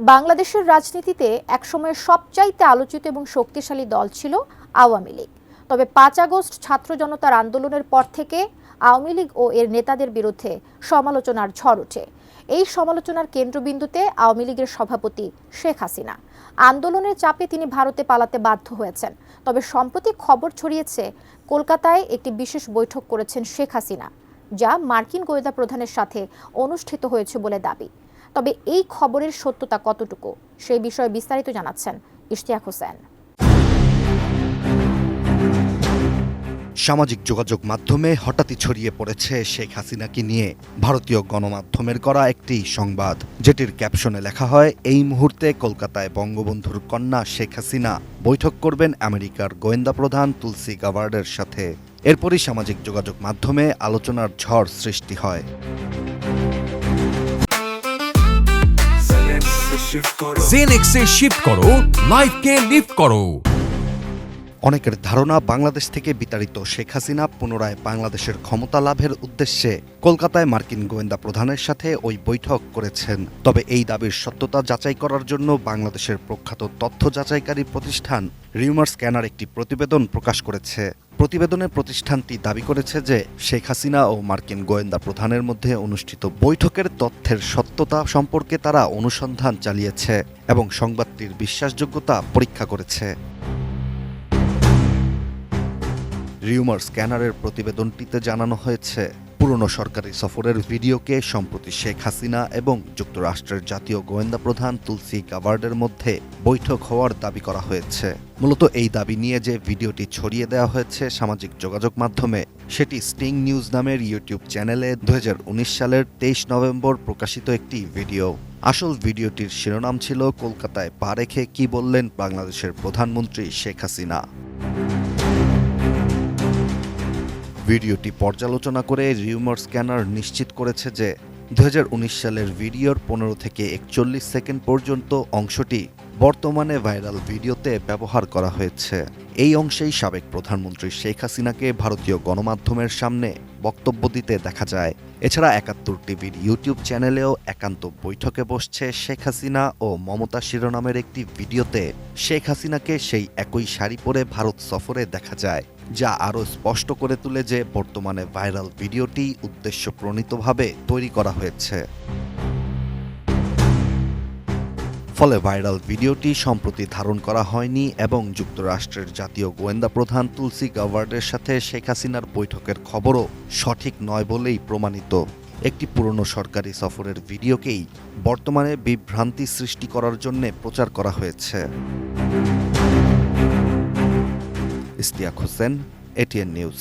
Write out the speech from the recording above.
বাংলাদেশের রাজনীতিতে একসময় সবচাইতে আলোচিত এবং শক্তিশালী দল ছিল আওয়ামী লীগ। তবে ৫ আগস্ট ছাত্র জনতার আন্দোলনের পর থেকে আওয়ামী লীগ ও এর নেতাদের বিরুদ্ধে সমালোচনার ঝড় ওঠে। এই সমালোচনার কেন্দ্রবিন্দুতে আওয়ামী লীগের সভাপতি শেখ হাসিনা। আন্দোলনের চাপে তিনি ভারতে পালাতে বাধ্য হয়েছেন। তবে সম্প্রতি খবর ছড়িয়েছে কলকাতায় একটি বিশেষ বৈঠক করেছেন শেখ হাসিনা, যা মার্কিন গোয়েন্দা প্রধানের সাথে অনুষ্ঠিত হয়েছে বলে দাবি। তবে এই খবরের সত্যতা কতটুকু, সেই বিষয়ে বিস্তারিত জানাচ্ছেন ইশতিয়াক হোসেন। সামাজিক যোগাযোগ মাধ্যমে হঠাৎই ছড়িয়ে পড়েছে শেখ হাসিনাকে নিয়ে ভারতীয় গণমাধ্যমের করা একটি সংবাদ, যেটির ক্যাপশনে লেখা হয়, এই মুহূর্তে কলকাতায় বঙ্গবন্ধুর কন্যা শেখ হাসিনা বৈঠক করবেন আমেরিকার গোয়েন্দা প্রধান তুলসি গাবার্ডের সাথে। এরপরই সামাজিক যোগাযোগ মাধ্যমে আলোচনার ঝড় সৃষ্টি হয়। জেনএক্সে শিফট করো, লাইফকে লিফট করো। অনেকের ধারণা, বাংলাদেশ থেকে বিতাড়িত শেখ হাসিনা পুনরায় বাংলাদেশের ক্ষমতা লাভের উদ্দেশ্যে কলকাতায় মার্কিন গোয়েন্দা প্রধানের সাথে ওই বৈঠক করেছেন। তবে এই দাবির সত্যতা যাচাই করার জন্য বাংলাদেশের প্রখ্যাত তথ্য যাচাইকারী প্রতিষ্ঠান রিউমার স্ক্যানার একটি প্রতিবেদন প্রকাশ করেছে। প্রতিবেদনে প্রতিষ্ঠানটি দাবি করেছে যে শেখ হাসিনা ও মার্কিন গোয়েন্দা প্রধানের মধ্যে অনুষ্ঠিত বৈঠকের তথ্যের সত্যতা সম্পর্কে তারা অনুসন্ধান চালিয়েছে এবং সংবাদটির বিশ্বাসযোগ্যতা পরীক্ষা করেছে। রিউমার স্ক্যানারের প্রতিবেদনটিতে জানানো হয়েছে, পুরনো সরকারি সফরের ভিডিওকে সম্প্রতি শেখ হাসিনা এবং যুক্তরাষ্ট্রের জাতীয় গোয়েন্দা প্রধান তুলসি গাবার্ডের মধ্যে বৈঠক হওয়ার দাবি করা হয়েছে। মূলত এই দাবি নিয়ে যে ভিডিওটি ছড়িয়ে দেওয়া হয়েছে সামাজিক যোগাযোগ মাধ্যমে, সেটি স্টিং নিউজ নামের ইউটিউব চ্যানেলে 2019 সালের 23 নভেম্বর প্রকাশিত একটি ভিডিও। আসল ভিডিওটির শিরোনাম ছিল, কলকাতায় পা রেখে কি বললেন বাংলাদেশের প্রধানমন্ত্রী শেখ হাসিনা। ভিডিওটি পর্যালোচনা করে রিউমার স্ক্যানার নিশ্চিত করেছে যে 2019 সালের ভিডিওর 15 থেকে 41 সেকেন্ড পর্যন্ত অংশটি বর্তমানে ভাইরাল ভিডিওতে ব্যবহার করা হয়েছে। এই অংশেই সাবেক প্রধানমন্ত্রী শেখ হাসিনাকে ভারতীয় গণমাধ্যমের সামনে বক্তব্য দিতে দেখা যায়। এছাড়া 71 টিভির ইউটিউব চ্যানেলেও একান্ত বৈঠকে বসছে শেখ হাসিনা ও মমতা শিরোনামের একটি ভিডিওতে শেখ হাসিনাকে সেই একই শাড়ি পরে ভারত সফরে দেখা যায়, যা আরও স্পষ্ট করে তুলে যে বর্তমানে ভাইরাল ভিডিওটি উদ্দেশ্যপ্রণীতভাবে তৈরি করা হয়েছে। ফলে ভাইরাল ভিডিওটি সম্প্রতি ধারণ করা হয়নি এবং যুক্তরাষ্ট্রের জাতীয় গোয়েন্দা প্রধান তুলসি গাবার্ডের সাথে শেখ হাসিনার বৈঠকের খবরও সঠিক নয় বলেই প্রমাণিত। একটি পুরনো সরকারি সফরের ভিডিওকেই বর্তমানে বিভ্রান্তি সৃষ্টি করার জন্য প্রচার করা হয়েছে। Ishtiaq Hossain, ATN news.